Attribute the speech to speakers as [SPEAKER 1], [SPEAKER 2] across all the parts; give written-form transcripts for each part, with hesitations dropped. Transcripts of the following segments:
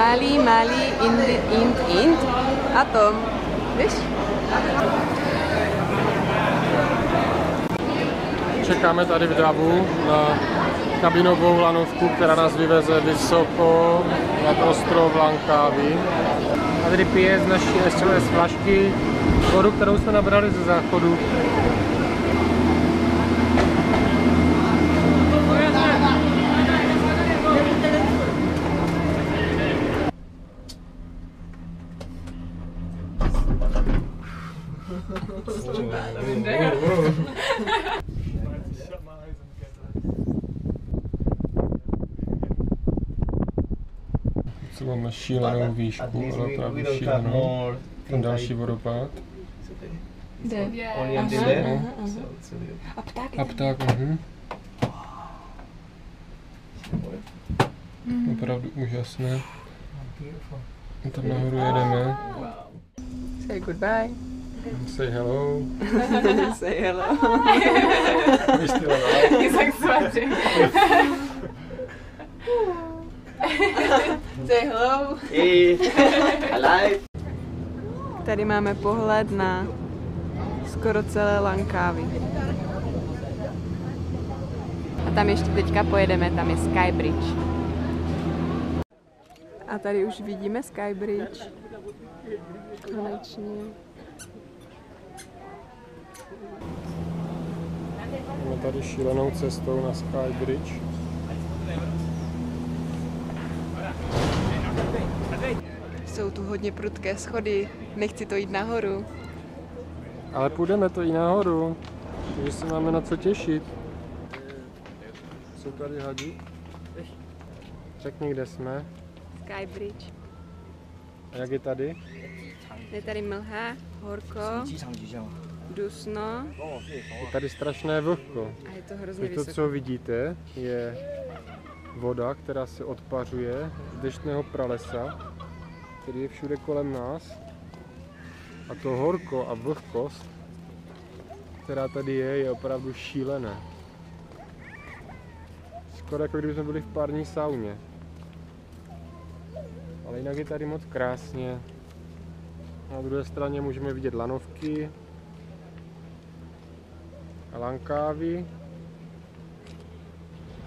[SPEAKER 1] Malý, int. A Tom. Víš?
[SPEAKER 2] Čekáme tady v davu na kabinovou lanovku, která nás vyveze vysoko nad ostrov Langkawi. A tady pije z naší SOS flašky vodu, kterou jsme nabrali ze záchodu. Co máme šílenou výšku, ale opravdu šílenou. Ten další vodopád.
[SPEAKER 1] Kde?
[SPEAKER 2] A pták, Opravdu úžasné. A tam nahoru jedeme.
[SPEAKER 1] Say goodbye.
[SPEAKER 2] Say hello.
[SPEAKER 1] Say hello.
[SPEAKER 2] You're still alive.
[SPEAKER 3] He's like sweating.
[SPEAKER 1] Say hello.
[SPEAKER 4] Hey, alive.
[SPEAKER 1] Tady máme pohled na skoro celé Langkawi. A tam ještě teďka pojedeme, tam je Skybridge. A tady už vidíme Skybridge. Konečně.
[SPEAKER 2] Máme tady šílenou cestou na Skybridge.
[SPEAKER 1] Jsou tu hodně prudké schody, nechci to jít nahoru.
[SPEAKER 2] Ale půjdeme to i nahoru, takže se máme na co těšit. Jsou tady hadi? Řekni, kde jsme.
[SPEAKER 1] Skybridge.
[SPEAKER 2] A jak je tady?
[SPEAKER 1] Je tady mlha, horko, dusno
[SPEAKER 2] Je tady strašné vlhko.
[SPEAKER 1] a je to hrozně
[SPEAKER 2] To,
[SPEAKER 1] vysoko.
[SPEAKER 2] co vidíte, je voda, která se odpařuje z deštného pralesa, který je všude kolem nás. A to horko a vlhkost, která tady je opravdu šílené. Skoro jako kdybychom byli v pární sauně. Ale jinak je tady moc krásně. Na druhé straně můžeme vidět lanovky a Langkawi,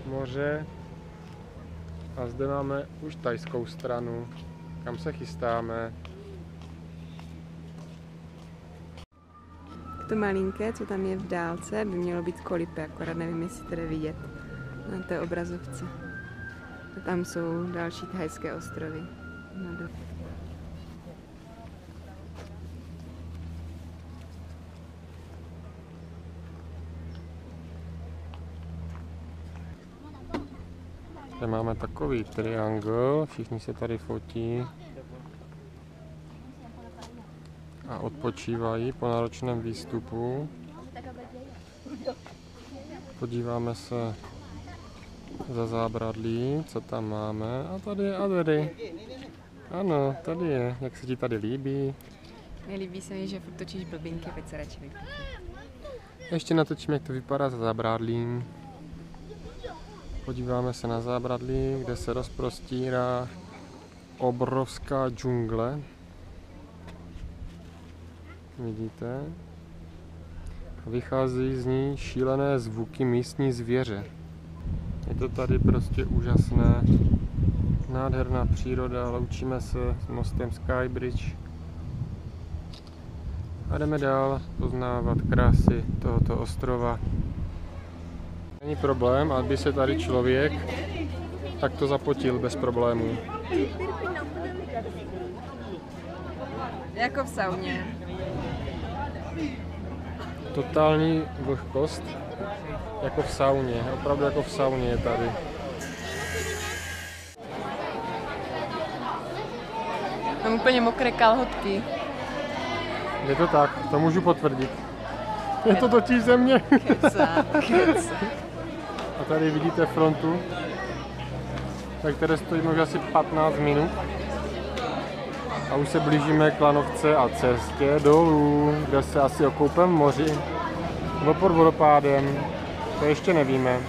[SPEAKER 2] moře. A zde máme už thajskou stranu, kam se chystáme.
[SPEAKER 1] To malinké, co tam je v dálce, by mělo být Kolipe, akorát nevím, jestli to jde vidět na té obrazovce. A tam jsou další thajské ostrovy.
[SPEAKER 2] Tady máme takový triangl, všichni se tady fotí a odpočívají po náročném výstupu. Podíváme se za zábradlí, co tam máme. A tady je Adery. Ano, tady je. Jak se ti tady líbí?
[SPEAKER 1] Nelíbí se mi, že furt točíš blbinky, pojď se radši vypít.
[SPEAKER 2] Ještě natočím, jak to vypadá za zábradlím. Podíváme se na zábradlí, kde se rozprostírá obrovská džungle. Vidíte? Vychází z ní šílené zvuky místní zvěře. Je to tady prostě úžasné. Nádherná příroda, loučíme se s mostem Skybridge. A jdeme dál poznávat krásy tohoto ostrova. Není problém, aby se tady člověk takto zapotil bez problémů.
[SPEAKER 1] Jako v sauně.
[SPEAKER 2] Totální vlhkost, jako v sauně, opravdu jako v sauně je tady.
[SPEAKER 1] Mám úplně mokré kalhotky.
[SPEAKER 2] Je to tak, to můžu potvrdit. Je to totiž země.
[SPEAKER 1] Keca.
[SPEAKER 2] A tady vidíte frontu, ve které stojíme už asi 15 minut. A už se blížíme k lanovce a cestě dolů, kde se asi okoupem v moři. Nebo pod vodopádem, to ještě nevíme.